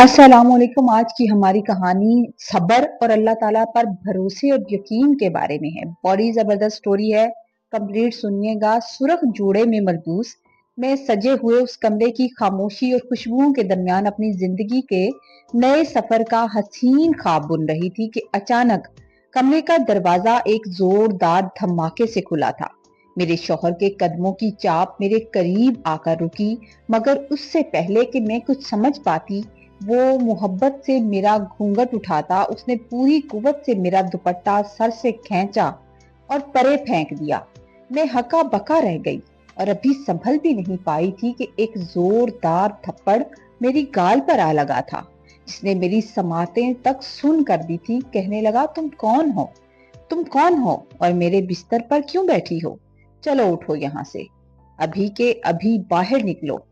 अस्सलाम वालेकुम। आज की हमारी कहानी सब्र और अल्लाह ताला पर भरोसे और यकीन के बारे में है। बड़ी जबरदस्त स्टोरी है, कंप्लीट सुनिएगा। सुर्ख जोड़े में मलबूस मैं सजे हुए उस कमरे की खामोशी और खुशबुओं के दरमियान अपनी जिंदगी के नए सफर का हसीन ख्वाब बुन रही थी कि अचानक कमरे का दरवाजा एक जोरदार धमाके से खुला था। मेरे शौहर के कदमों की चाप मेरे करीब आकर रुकी, मगर उससे पहले कि मैं कुछ समझ पाती, वो मोहब्बत से मेरा घूंघट उठाता उसने पूरी कुव्वत से मेरा दुपट्टा सर से खींचा और परे फेंक दिया। मैं हका बका रह गई और अभी संभल भी नहीं पाई थी कि एक जोरदार थप्पड़ मेरी गाल पर आ लगा था, जिसने मेरी समातें तक सुन कर दी थी। कहने लगा, तुम कौन हो? तुम कौन हो और मेरे बिस्तर पर क्यों बैठी हो? चलो उठो यहाँ से, अभी के अभी बाहर निकलो।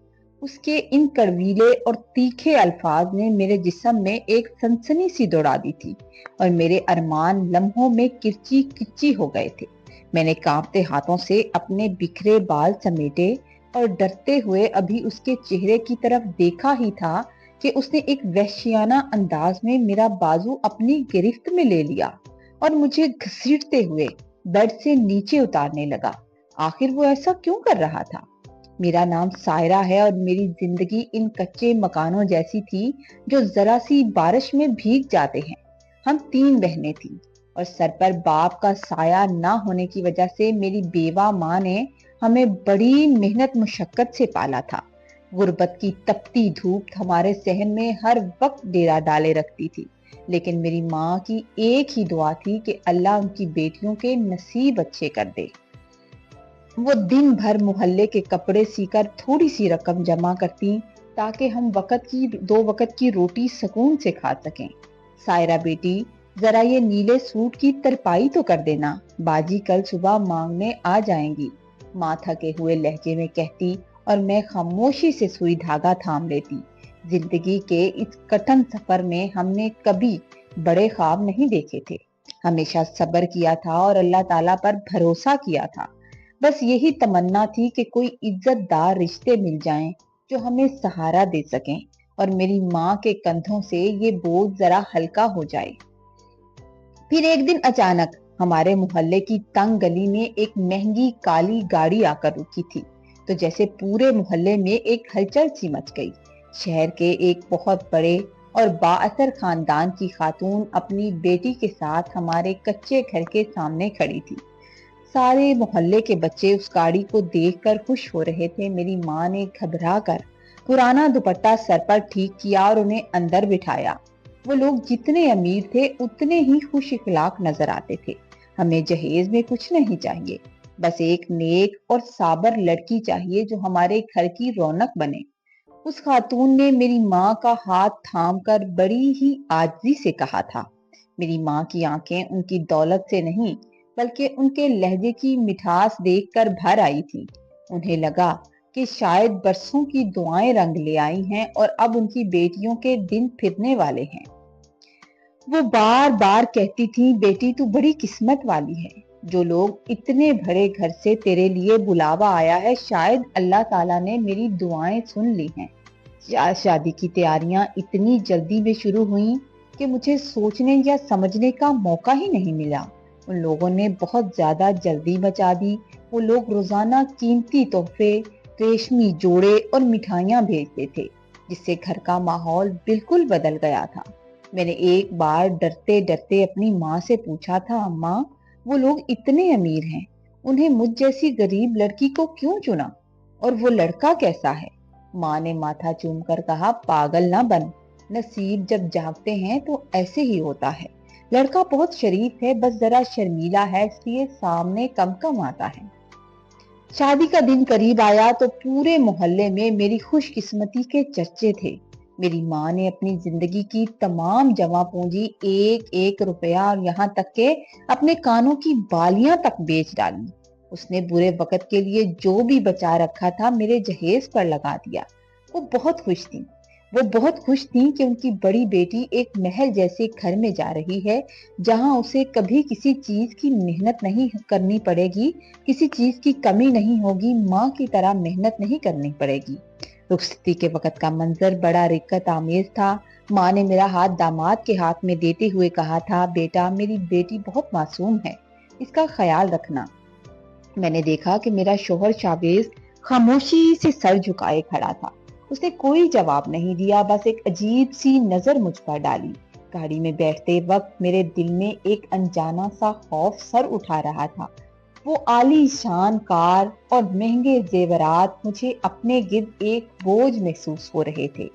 उसके इन कड़वीले और तीखे अल्फाज ने मेरे जिस्म में एक सनसनी सी दौड़ा दी थी और मेरे अरमान लम्हों में किरची किच्ची हो गए थे। मैंने कांपते हाथों से अपने बिखरे बाल समेटे और डरते हुए अभी उसके चेहरे की तरफ देखा ही था कि उसने एक वहशियाना अंदाज में मेरा बाजू अपनी गिरफ्त में ले लिया और मुझे घसीटते हुए बेड से नीचे उतारने लगा। आखिर वो ऐसा क्यों कर रहा था? मेरा नाम सायरा है और मेरी जिंदगी इन कच्चे मकानों जैसी थी जो जरा सी बारिश में भीग जाते हैं। हम 3 बहनें थीं और सर पर बाप का साया ना होने की वजह से मेरी बेवा माँ ने हमें बड़ी मेहनत मुशक्कत से पाला था। गुर्बत की तपती धूप हमारे सहन में हर वक्त डेरा डाले रखती थी, लेकिन मेरी माँ की एक ही दुआ थी कि अल्लाह उनकी बेटियों के नसीब अच्छे कर दे। वो दिन भर मोहल्ले के कपड़े सीकर थोड़ी सी रकम जमा करती ताकि हम दो वक्त की रोटी सुकून से खा सकें। सायरा बेटी, जरा ये नीले सूट की तरपाई तो कर देना, बाजी कल सुबह मांगने आ जाएंगी, माँ थके हुए लहजे में कहती और मैं खामोशी से सुई धागा थाम लेती। जिंदगी के इस कठिन सफर में हमने कभी बड़े ख्वाब नहीं देखे थे, हमेशा सब्र किया था और अल्लाह ताला पर भरोसा किया था। बस यही तमन्ना थी कि कोई इज्जतदार रिश्ते मिल जाएं जो हमें सहारा दे सकें और मेरी माँ के कंधों से ये बोझ जरा हल्का हो जाए। फिर एक दिन अचानक हमारे मोहल्ले की तंग गली में एक महंगी काली गाड़ी आकर रुकी थी, तो जैसे पूरे मोहल्ले में एक हलचल सी मच गई। शहर के एक बहुत बड़े और बाअसर खानदान की खातून अपनी बेटी के साथ हमारे कच्चे घर के सामने खड़ी थी। सारे मोहल्ले के बच्चे उस गाड़ी को देखकर खुश हो रहे थे। मेरी माँ ने घबरा कर पुराना दुपट्टा सर पर ठीक किया और उन्हें अंदर बिठाया। वो लोग जितने अमीर थे उतने ही खुश इखलाक नजर आते थे। हमें जहेज में कुछ नहीं चाहिए, बस एक नेक और साबर लड़की चाहिए जो हमारे घर की रौनक बने। उस खातून ने मेरी माँ का हाथ थामकर बड़ी ही आजिज़ी से कहा था। मेरी माँ की आंखें उनकी दौलत से नहीं बल्कि उनके लहजे की मिठास देखकर भर आई थी। उन्हें लगा कि शायद बरसों की दुआएं रंग ले आई हैं और अब उनकी बेटियों के दिन फिरने वाले हैं। वो बार बार कहती थी, बेटी तू बड़ी किस्मत वाली है, जो लोग इतने बड़े घर से तेरे लिए बुलावा आया है, शायद अल्लाह ताला ने मेरी दुआएं सुन ली हैं। शादी की तैयारियां इतनी जल्दी में शुरू हुई कि मुझे सोचने या समझने का मौका ही नहीं मिला। उन लोगों ने बहुत ज्यादा जल्दी मचा दी। वो लोग रोजाना कीमती तोहफे, रेशमी जोड़े और मिठाइयां भेजते थे, जिससे घर का माहौल बिल्कुल बदल गया था। मैंने एक बार डरते डरते अपनी माँ से पूछा था, माँ वो लोग इतने अमीर हैं, उन्हें मुझ जैसी गरीब लड़की को क्यों चुना, और वो लड़का कैसा है? माँ ने माथा चूमकर कहा, पागल ना बन, नसीब जब जागते हैं तो ऐसे ही होता है। लड़का बहुत शरीफ है, बस जरा शर्मीला है, इसलिए सामने कम कम आता है। शादी का दिन करीब आया तो पूरे मोहल्ले में मेरी खुशकिस्मती के चर्चे थे। मेरी माँ ने अपनी जिंदगी की तमाम जमा पूंजी, एक एक रुपया और यहाँ तक के अपने कानों की बालियां तक बेच डाली। उसने बुरे वक्त के लिए जो भी बचा रखा था मेरे जहेज पर लगा दिया। वो बहुत खुश थी। वो बहुत खुश थी कि उनकी बड़ी बेटी एक महल जैसे घर में जा रही है, जहां उसे कभी किसी चीज की मेहनत नहीं करनी पड़ेगी, किसी चीज की कमी नहीं होगी, माँ की तरह मेहनत नहीं करनी पड़ेगी। रुखसती के वक्त का मंजर बड़ा रिक्कत आमेज था। माँ ने मेरा हाथ दामाद के हाथ में देते हुए कहा था, बेटा मेरी बेटी बहुत मासूम है, इसका ख्याल रखना। मैंने देखा कि मेरा शोहर शावेज खामोशी से सर झुकाए खड़ा था। उसने कोई जवाब नहीं दिया, बस एक अजीब सी नजर मुझ पर डाली। गाड़ी में बैठते वक्त मेरे दिल में एक अनजाना सा खौफ सर उठा रहा था। वो आलीशान कार और महंगे जेवरात मुझे अपने गिर्द एक बोझ महसूस हो रहे थे।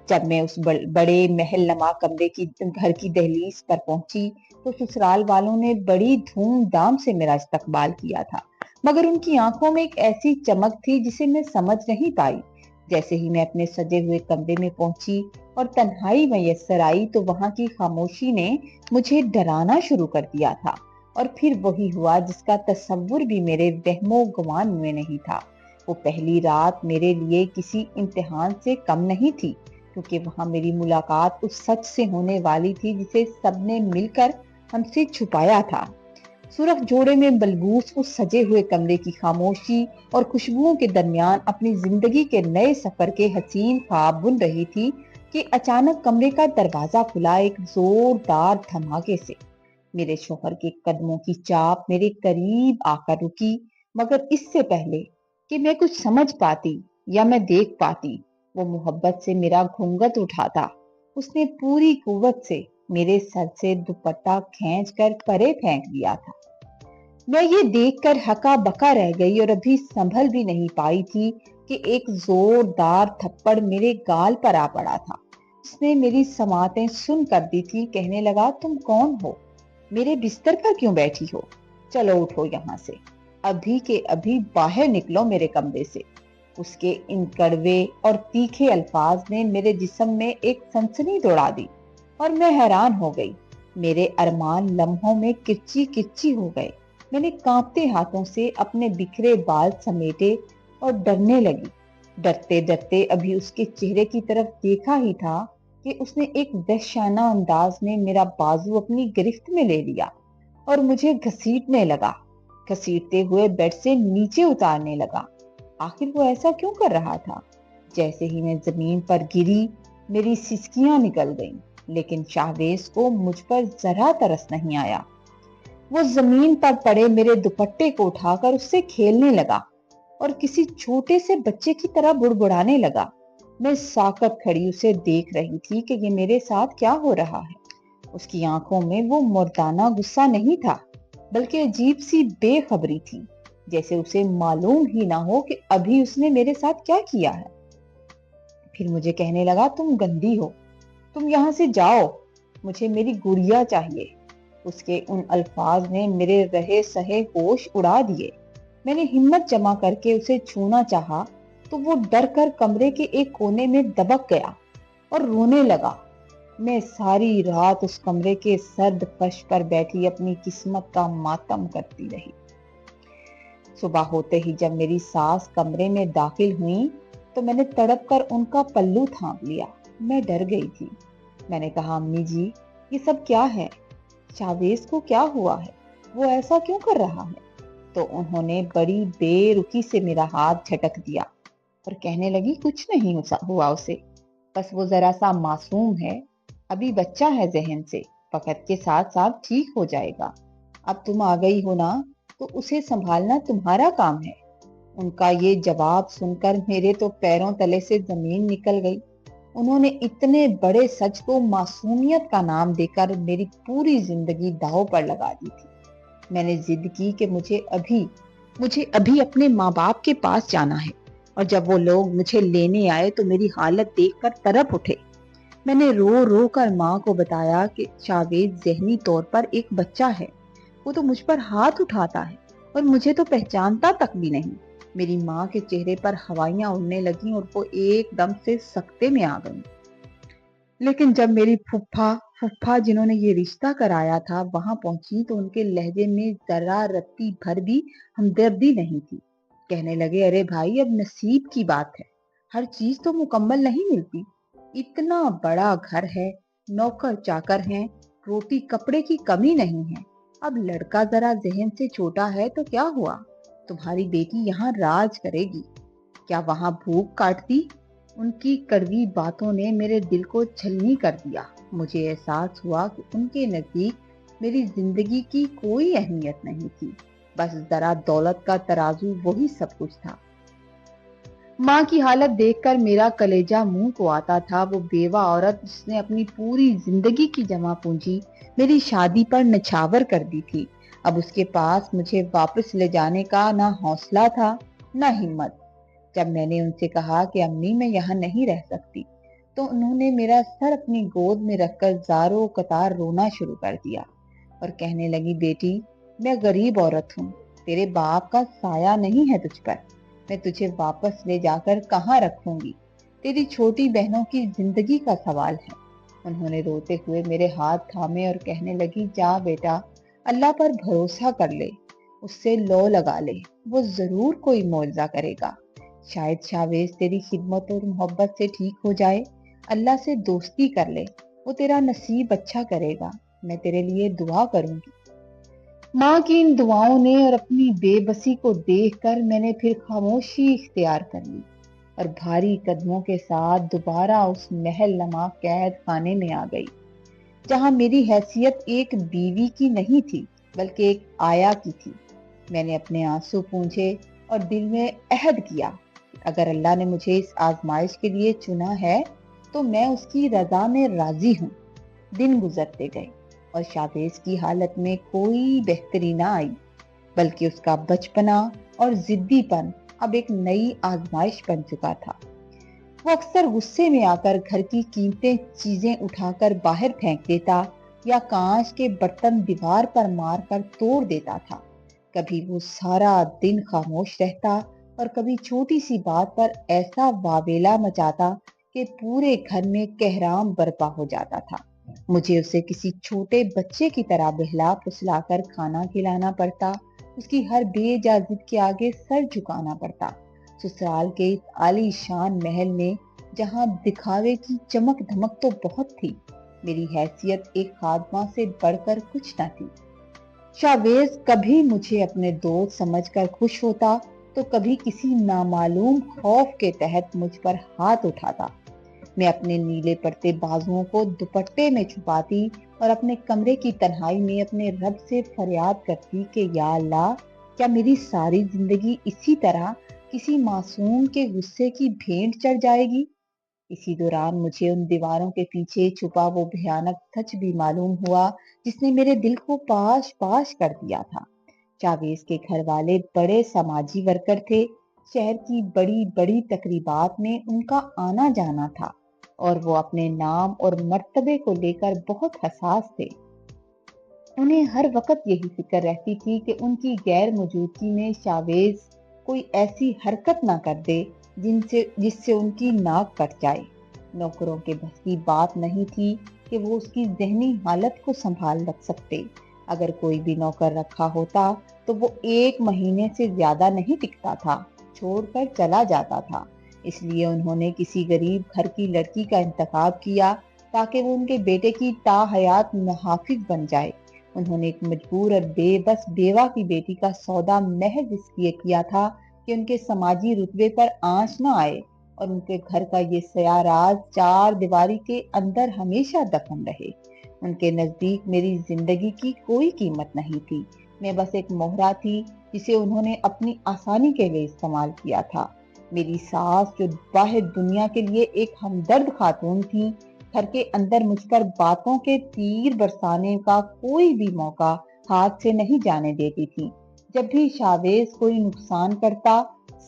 जब मैं उस बड़े महल नमा कमरे की घर की दहलीज पर पहुंची तो ससुराल वालों ने बड़ी धूमधाम से मेरा इस्तकबाल किया था, मगर उनकी आंखों में एक ऐसी चमक थी जिसे मैं समझ नहीं पाई। जैसे ही मैं अपने सजे हुए कमरे में पहुंची और तन्हाई मैसर आई तो वहां की खामोशी ने मुझे डराना शुरू कर दिया था। और फिर वही हुआ जिसका तस्वुर भी मेरे वहमो गुमान में नहीं था। वो पहली रात मेरे लिए किसी इम्तिहान से कम नहीं थी, क्योंकि वहां मेरी मुलाकात उस सच से होने वाली थी जिसे सबने मिलकर हमसे छुपाया था। सुरख जोड़े में बलबूस उस सजे हुए कमरे की खामोशी और खुशबुओं के दरमियान अपनी जिंदगी के नए सफर के हसीन ख्वाब बुन रही थी कि अचानक कमरे का दरवाजा खुला एक जोरदार धमाके से। मेरे शौहर के कदमों की चाप मेरे करीब आकर रुकी, मगर इससे पहले कि मैं कुछ समझ पाती या मैं देख पाती, वो मोहब्बत से मेरा घूंघट उठाता। उसने पूरी कुव्वत से मेरे सर से दुपट्टा खींचकर परे फेंक दिया था। मैं ये देखकर हका बका रह गई और अभी संभल भी नहीं पाई थी कि एक जोरदार थप्पड़ मेरे गाल पर आ पड़ा था। उसने मेरी समातें सुन कर दी थी। कहने लगा, तुम कौन हो? मेरे बिस्तर पर क्यों बैठी हो? चलो उठो यहाँ से, अभी के अभी बाहर निकलो मेरे कमरे से। उसके इन कड़वे और तीखे अल्फाज ने मेरे जिस्म में एक सनसनी दौड़ा दी और मैं हैरान हो गई। मेरे अरमान लम्हों में किच्ची किच्ची हो गए। मैंने कांपते हाथों से अपने बिखरे बाल समेटे और डरने लगी। डरते डरते अभी उसके चेहरे की तरफ देखा ही था कि उसने एक वहशाना अंदाज में मेरा बाजू अपनी गिरफ्त में ले लिया और मुझे घसीटने लगा। घसीटते हुए बेड से नीचे उतारने लगा। आखिर वो ऐसा क्यों कर रहा था? जैसे ही मैं जमीन पर गिरी मेरी सिसकियां निकल गईं, लेकिन शाहवेज को मुझ पर जरा तरस नहीं आया। वो जमीन पर पड़े मेरे दुपट्टे को उठाकर उससे खेलने लगा और किसी छोटे से बच्चे की तरह बुड़बुड़ाने लगा। मैं साकत खड़ी उसे देख रही थी कि ये मेरे साथ क्या हो रहा है। उसकी आंखों में वो मुर्दाना गुस्सा नहीं था, बल्कि अजीब सी बेखबरी थी, जैसे उसे मालूम ही ना हो कि अभी उसने मेरे साथ क्या किया है। फिर मुझे कहने लगा, तुम गंदी हो, तुम यहाँ से जाओ, मुझे मेरी गुड़िया चाहिए। उसके उन अल्फाज ने मेरे रहे सहे होश उड़ा दिए। मैंने हिम्मत जमा करके उसे छूना चाहा तो वो डर कर कमरे के एक कोने में दबक गया और रोने लगा। मैं सारी रात उस कमरे के सर्द फर्श पर बैठी अपनी किस्मत का मातम करती रही। सुबह होते ही जब मेरी सास कमरे में दाखिल हुई तो मैंने तड़प कर उनका पल्लू थाम लिया। मैं डर गई थी। मैंने कहा, अम्मी जी, ये सब क्या है? शावेज को क्या हुआ है? वो ऐसा क्यों कर रहा है? तो उन्होंने बड़ी बेरुखी से मेरा हाथ झटक दिया और कहने लगी, कुछ नहीं हुआ उसे, बस वो जरा सा मासूम है, अभी बच्चा है जहन से, वक्त के साथ साथ ठीक हो जाएगा। अब तुम आ गई हो ना, तो उसे संभालना तुम्हारा काम है। उनका ये जवाब सुनकर मेरे तो पैरों तले से जमीन निकल गई। उन्होंने इतने बड़े सच को मासूमियत का नाम देकर मेरी पूरी जिंदगी दांव पर लगा दी थी। मैंने जिद की कि मुझे अभी अपने माँ बाप के पास जाना है, और जब वो लोग मुझे लेने आए तो मेरी हालत देखकर तड़प उठे। मैंने रो रो कर माँ को बताया कि शावेज जहनी तौर पर एक बच्चा है। वो तो मुझ पर हाथ उठाता है और मुझे तो पहचानता तक भी नहीं। मेरी माँ के चेहरे पर हवाइयां उड़ने लगीं और वो एकदम से सकते में आ गई। लेकिन जब मेरी फुफ्फा फुफ्फा जिन्होंने ये रिश्ता कराया था वहां पहुंची तो उनके लहजे में जरा रत्ती भर भी हमदर्दी नहीं थी। कहने लगे, अरे भाई, अब नसीब की बात है, हर चीज तो मुकम्मल नहीं मिलती। इतना बड़ा घर है, नौकर चाकर हैं, रोटी कपड़े की कमी नहीं है। अब लड़का जरा जहन से छोटा है तो क्या हुआ, तुम्हारी बेटी यहाँ राज करेगी। क्या वहां भूख काटती? ان کی کڑوی باتوں نے میرے دل کو چھلنی کر دیا۔ مجھے احساس ہوا کہ ان کے نزدیک میری زندگی کی کوئی اہمیت نہیں تھی، بس ذرا دولت کا ترازو وہی سب کچھ تھا۔ ماں کی حالت دیکھ کر میرا کلیجہ منہ کو آتا تھا۔ وہ بیوہ عورت جس نے اپنی پوری زندگی کی جمع پونجی میری شادی پر نچھاور کر دی تھی، اب اس کے پاس مجھے واپس لے جانے کا نہ حوصلہ تھا نہ ہمت۔ جب میں نے ان سے کہا کہ امی میں یہاں نہیں رہ سکتی، تو انہوں نے میرا سر اپنی گود میں رکھ کر زاروں قطار رونا شروع کر دیا اور کہنے لگی، بیٹی میں غریب عورت ہوں، تیرے باپ کا سایہ نہیں ہے تجھ پر، میں تجھے واپس لے جا کر کہاں رکھوں گی، تیری چھوٹی بہنوں کی زندگی کا سوال ہے۔ انہوں نے روتے ہوئے میرے ہاتھ تھامے اور کہنے لگی، جا بیٹا، اللہ پر بھروسہ کر لے، اس سے لو لگا لے، وہ ضرور کوئی معجزہ کرے گا، شاید شاویز تیری خدمت اور محبت سے ٹھیک ہو جائے، اللہ سے دوستی کر لے، وہ تیرا نصیب اچھا کرے گا، میں تیرے لیے دعا کروں گی۔ ماں کی ان دعاؤں نے اور اپنی بے بسی کو دیکھ کر میں نے پھر خاموشی اختیار کر لی اور بھاری قدموں کے ساتھ دوبارہ اس محل نما قید خانے میں آ گئی، جہاں میری حیثیت ایک بیوی کی نہیں تھی بلکہ ایک آیا کی تھی۔ میں نے اپنے آنسو پونچھے اور دل میں عہد کیا کہ اگر اللہ نے مجھے اس آزمائش کے لیے چنا ہے تو میں اس کی رضا میں راضی ہوں۔ دن گزرتے گئے اور شاویز کی حالت میں کوئی بہتری نہ آئی، بلکہ اس کا بچپنا اور ضدی پن اب ایک نئی آزمائش بن چکا تھا۔ وہ اکثر غصے میں آ کر گھر کی قیمتی چیزیں اٹھا کر باہر پھینک دیتا یا کانچ کے برتن دیوار پر مار کر توڑ دیتا تھا۔ کبھی وہ سارا دن خاموش رہتا اور کبھی چھوٹی سی بات پر ایسا واویلا مچاتا کہ پورے گھر میں کہرام برپا ہو جاتا تھا۔ مجھے اسے کسی چھوٹے بچے کی طرح بہلا پھسلا کر کھانا کھلانا پڑتا، اس کی ہر بے جا ضد کے آگے سر جھکانا پڑتا۔ سسرال کے اس عالی شان محل میں جہاں دکھاوے کی چمک دھمک تو بہت تھی، میری حیثیت ایک خادمہ سے بڑھ کر کچھ نہ تھی۔ شاویز کبھی مجھے اپنے دوست سمجھ کر خوش ہوتا تو کبھی کسی نامعلوم خوف کے تحت مجھ پر ہاتھ اٹھاتا۔ میں اپنے نیلے پڑتے بازوؤں کو دوپٹے میں چھپاتی اور اپنے کمرے کی تنہائی میں اپنے رب سے فریاد کرتی کہ یا اللہ، کیا میری ساری زندگی اسی طرح کسی معصوم کے غصے کی بھینٹ چڑھ جائے گی؟ اسی دوران مجھے ان دیواروں کے پیچھے چھپا وہ بھیانک سچ بھی معلوم ہوا جس نے میرے دل کو پاش پاش کر دیا تھا۔ چاویز کے گھر والے بڑے سماجی ورکر تھے، شہر کی بڑی بڑی تقریبات میں ان کا آنا جانا تھا اور وہ اپنے نام اور مرتبے کو لے کر بہت حساس تھے۔ انہیں ہر وقت یہی فکر رہتی تھی کہ ان کی غیر موجودگی میں شاویز کوئی ایسی حرکت نہ کر دے جس سے ان کی ناک کٹ جائے۔ نوکروں کے بس کی بات نہیں تھی کہ وہ اس کی ذہنی حالت کو سنبھال رکھ سکتے۔ اگر کوئی بھی نوکر رکھا ہوتا تو وہ 1 مہینے سے زیادہ نہیں ٹکتا تھا، چھوڑ کر چلا جاتا تھا۔ اس لیے انہوں نے کسی غریب گھر کی لڑکی کا انتخاب کیا تاکہ وہ ان کے بیٹے کی تا حیات محافظ بن جائے۔ انہوں نے ایک مجبور اور بے بس بیوہ کی بیٹی کا سودا محض اس لیے کیا تھا کہ ان کے سماجی رتبے پر آنچ نہ آئے اور ان کے گھر کا یہ سیاہ راز 4 دیواری کے اندر ہمیشہ دفن رہے۔ ان کے نزدیک میری زندگی کی کوئی قیمت نہیں تھی، میں بس ایک مہرہ تھی جسے انہوں نے اپنی آسانی کے لیے استعمال کیا تھا۔ میری ساس جو باہر دنیا کے لیے ایک ہمدرد خاتون تھی، گھر کے اندر مجھ پر باتوں کے تیر برسانے کا کوئی بھی موقع ہاتھ سے نہیں جانے دیتی تھی۔ جب بھی شاویز کوئی نقصان کرتا،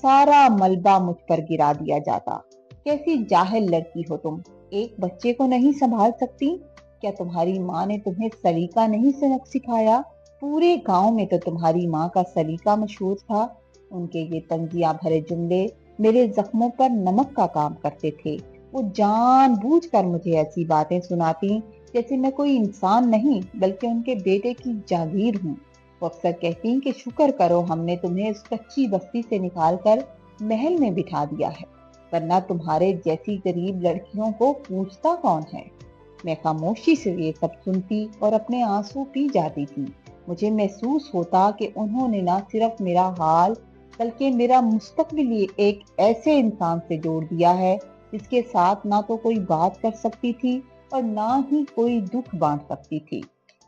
سارا ملبہ مجھ پر گرا دیا جاتا۔ کیسی جاہل لڑکی ہو تم، ایک بچے کو نہیں سنبھال سکتی؟ کیا تمہاری ماں نے تمہیں سلیقہ نہیں سکھایا؟ پورے گاؤں میں تو تمہاری ماں کا سلیقہ مشہور تھا۔ ان کے یہ طنزیہ بھرے جملے میرے زخموں پر نمک کا کام کرتے تھے۔ وہ جان بوجھ کر مجھے ایسی باتیں سناتی جیسے میں کوئی انسان نہیں بلکہ ان کے بیٹے کی جاگیر ہوں۔ وہ اکثر کہتی کہ شکر کرو ہم نے تمہیں اس کچی بستی سے نکال کر محل میں بٹھا دیا ہے، ورنہ تمہارے جیسی غریب لڑکیوں کو پوچھتا کون ہے؟ میں خاموشی سے یہ سب سنتی اور اپنے آنسو پی جاتی تھی۔ مجھے محسوس ہوتا کہ انہوں نے نہ صرف میرا حال بلکہ میرا مستقبل ایک ایسے انسان سے جوڑ دیا ہے جس کے ساتھ نہ تو کوئی بات کر سکتی تھی اور نہ ہی کوئی دکھ بانٹ سکتی تھی۔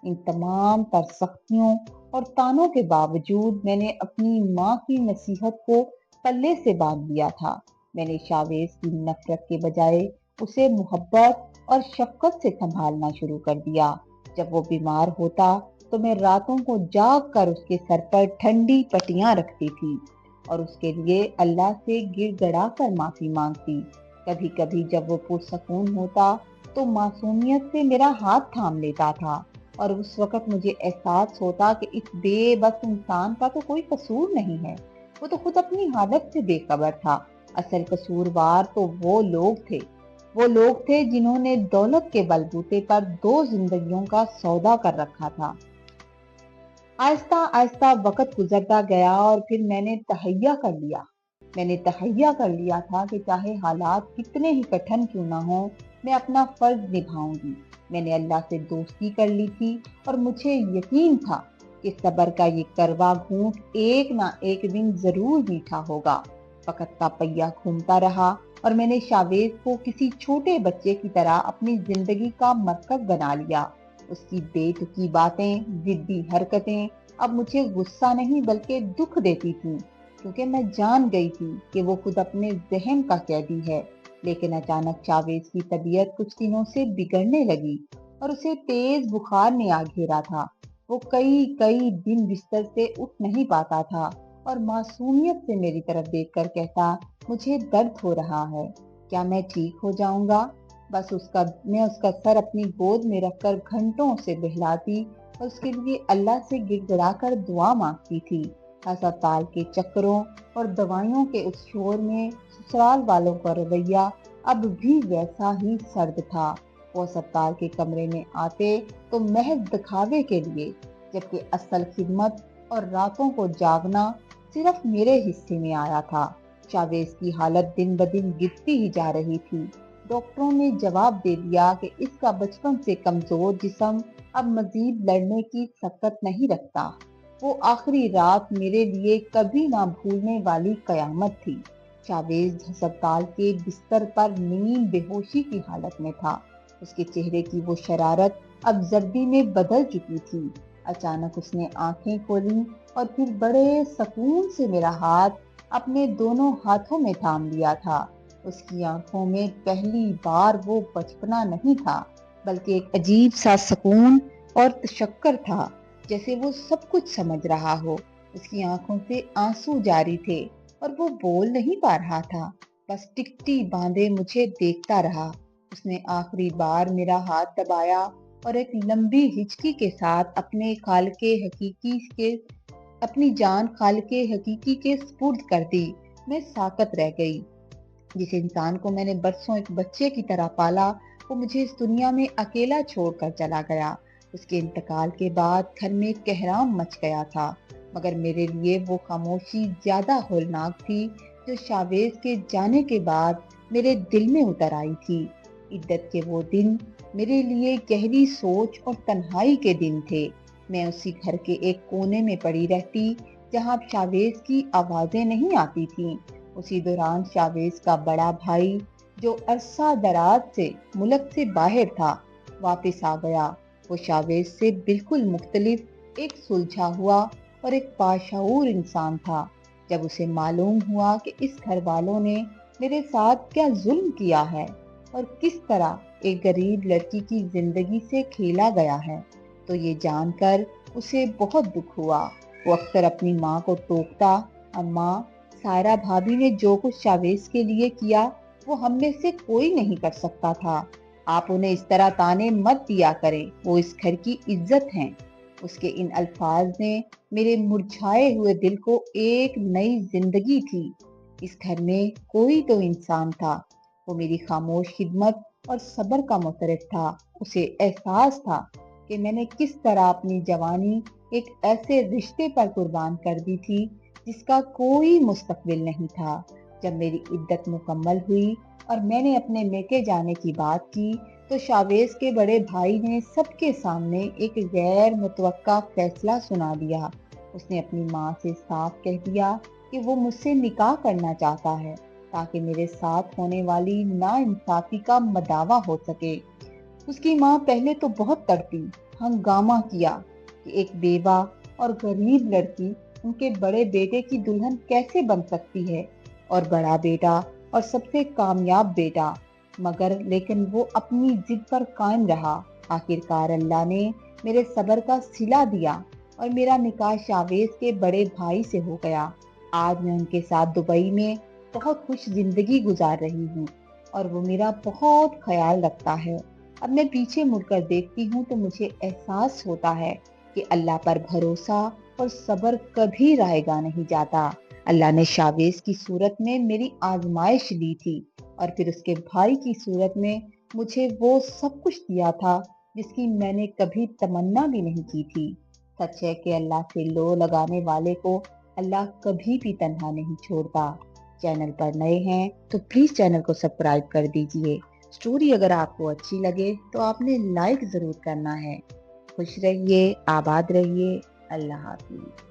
ان تمام تر سختیوں اور تانوں کے باوجود میں نے اپنی ماں کی نصیحت کو پلے سے باندھ لیا تھا۔ میں نے شاویز کی نفرت کے بجائے اسے محبت اور شفقت سے سنبھالنا شروع کر دیا۔ جب وہ بیمار ہوتا تو میں راتوں کو جاگ کر اس کے سر پر ٹھنڈی پٹیاں رکھتی تھی اور اس کے لیے اللہ سے گر گڑا کر معافی مانگتی۔ کبھی کبھی جب وہ پرسکون ہوتا تو معصومیت سے میرا ہاتھ تھام لیتا تھا اور اس وقت مجھے احساس ہوتا کہ اس بے بس انسان کا تو کوئی قصور نہیں ہے، وہ تو خود اپنی حالت سے بے خبر تھا۔ اصل قصوروار تو وہ لوگ تھے جنہوں نے دولت کے بلبوتے پر دو زندگیوں کا سودا کر رکھا تھا۔ آہستہ آہستہ وقت گزرتا گیا اور پھر میں نے تہیا کر لیا تھا کہ چاہے حالات کتنے ہی کٹھن کیوں نہ ہوں، میں اپنا فرض نبھاؤں گی۔ میں نے اللہ سے دوستی کر لی تھی اور مجھے یقین تھا کہ صبر کا یہ کروا گھونٹ ایک نہ ایک دن ضرور میٹھا ہوگا۔ وقت کا پہیہ گھومتا رہا اور میں نے شاویز کو کسی چھوٹے بچے کی طرح اپنی زندگی کا مرکز بنا لیا۔ اس کی بے تکی باتیں، ضدی حرکتیں اب مجھے غصہ نہیں بلکہ دکھ دیتی تھیں، کیونکہ میں جان گئی تھی کہ وہ خود اپنے ذہن کا قیدی ہے۔ لیکن اچانک شاویز کی طبیعت کچھ دنوں سے بگڑنے لگی اور اسے تیز بخار نے آ گھیرا تھا۔ وہ کئی دن بستر سے اٹھ نہیں پاتا تھا اور معصومیت سے میری طرف دیکھ کر کہتا، مجھے درد ہو رہا ہے، کیا میں ٹھیک ہو جاؤں گا؟ میں اس کا سر اپنی گود میں رکھ کر گھنٹوں سے بہلاتی اور اس کے لیے اللہ سے گڑ گڑا کر دعا مانگتی تھی۔ ہسپتال کے چکروں اور دوائیوں کے اس شور میں سسرال والوں کا رویہ اب بھی ویسا ہی سرد تھا۔ وہ ہسپتال کے کمرے میں آتے تو محض دکھاوے کے لیے، جبکہ اصل خدمت اور راتوں کو جاگنا صرف میرے حصے میں آیا تھا۔ شاویز کی حالت دن بدن گرتی ہی جا رہی تھی۔ ڈاکٹروں نے جواب دے دیا کہ اس کا بچپن سے کمزور جسم اب مزید لڑنے کی طاقت نہیں رکھتا۔ وہ آخری رات میرے لیے کبھی نہ بھولنے والی قیامت تھی۔ شاویز ہسپتال کے بستر پر نیم بے ہوشی کی حالت میں تھا۔ اس کے چہرے کی وہ شرارت اب زردی میں بدل چکی تھی۔ اچانک اس نے آنکھیں کھولیں اور پھر بڑے سکون سے میرا ہاتھ اپنے دونوں ہاتھوں میں تھام لیا تھا۔ اس کی آنکھوں میں پہلی بار وہ بچپنا نہیں تھا بلکہ ایک عجیب سا سکون اور تشکر تھا، جیسے وہ سب کچھ سمجھ رہا ہو۔ اس کی آنکھوں سے آنسو جاری تھے اور وہ بول نہیں پا رہا تھا، بس ٹکٹی باندھے مجھے دیکھتا رہا۔ اس نے آخری بار میرا ہاتھ دبایا اور ایک لمبی ہچکی کے ساتھ اپنی جان خالق حقیقی کے سپرد کر دی۔ میں ساکت رہ گئی۔ جس انسان کو میں نے برسوں ایک بچے کی طرح پالا، وہ مجھے اس دنیا میں اکیلا چھوڑ کر چلا گیا۔ اس کے انتقال کے بعد گھر میں کہرام مچ گیا تھا، مگر میرے لیے وہ خاموشی زیادہ ہولناک تھی جو شاویز کے جانے کے بعد میرے دل میں اتر آئی تھی۔ عدت کے وہ دن میرے لیے گہری سوچ اور تنہائی کے دن تھے۔ میں اسی گھر کے ایک کونے میں پڑی رہتی جہاں شاویز کی آوازیں نہیں آتی تھیں۔ اسی دوران شاویز کا بڑا بھائی جو عرصہ دراز سے ملک سے باہر تھا، واپس آ گیا۔ وہ شاویز سے بالکل مختلف، ایک سلجھا ہوا اور ایک باشعور انسان تھا۔ جب اسے معلوم ہوا کہ اس گھر والوں نے میرے ساتھ کیا ظلم کیا ہے اور کس طرح ایک غریب لڑکی کی زندگی سے کھیلا گیا ہے، تو یہ جان کر اسے بہت دکھ ہوا۔ وہ اکثر اپنی ماں کو ٹوکتا، اماں، سائرہ بھابھی نے جو کچھ شاویز کے لیے کیا وہ ہم میں سے کوئی نہیں کر سکتا تھا۔ آپ انہیں اس طرح تانے مت دیا کریں، وہ اس گھر کی عزت ہیں۔ اس کے ان الفاظ نے میرے مرجھائے ہوئے دل کو ایک نئی زندگی دی۔ اس گھر میں کوئی تو انسان تھا۔ وہ میری خاموش خدمت اور صبر کا معترف تھا۔ اسے احساس تھا کہ میں نے کس طرح اپنی جوانی ایک ایسے رشتے پر قربان کر دی تھی جس کا کوئی مستقبل نہیں تھا۔ جب میری عدت مکمل ہوئی اور میں نے اپنے میکے جانے کی بات کی تو شاویز کے بڑے بھائی نے سب کے سامنے ایک غیر متوقع فیصلہ سنا دیا۔ اس نے اپنی ماں سے صاف کہہ دیا کہ وہ مجھ سے نکاح کرنا چاہتا ہے ताकि मेरे साथ होने वाली नाइंसाफी का मदावा हो सके। उसकी माँ पहले तो बहुत तड़पी, हंगामा किया कि एक बेवा और गरीब लड़की उनके बड़े बेटे की दुल्हन कैसे बन सकती है, और बड़ा बेटा और सबसे कामयाब बेटा। मगर लेकिन वो अपनी जिद पर कायम रहा। आखिरकार अल्लाह ने मेरे सब्र का सिला दिया और मेरा निकाह शावेज के बड़े भाई से हो गया। आज मैं उनके साथ दुबई में बहुत खुश जिंदगी गुजार रही हूँ और वो मेरा बहुत ख्याल रखता है। अब मैं पीछे मुड़कर देखती हूँ तो मुझे एहसास होता है कि अल्लाह पर भरोसा और सब्र कभी रायगा नहीं जाता। अल्लाह ने शावेज की सूरत में मेरी आजमाइश ली थी और फिर उसके भाई की सूरत में मुझे वो सब कुछ दिया था जिसकी मैंने कभी तमन्ना भी नहीं की थी। सच है कि अल्लाह से लो लगाने वाले को अल्लाह कभी भी तन्हा नहीं छोड़ता। चैनल पर नए हैं तो प्लीज चैनल को सब्सक्राइब कर दीजिए। स्टोरी अगर आपको अच्छी लगे तो आपने लाइक जरूर करना है। खुश रहिए, आबाद रहिए। अल्लाह हाफिज।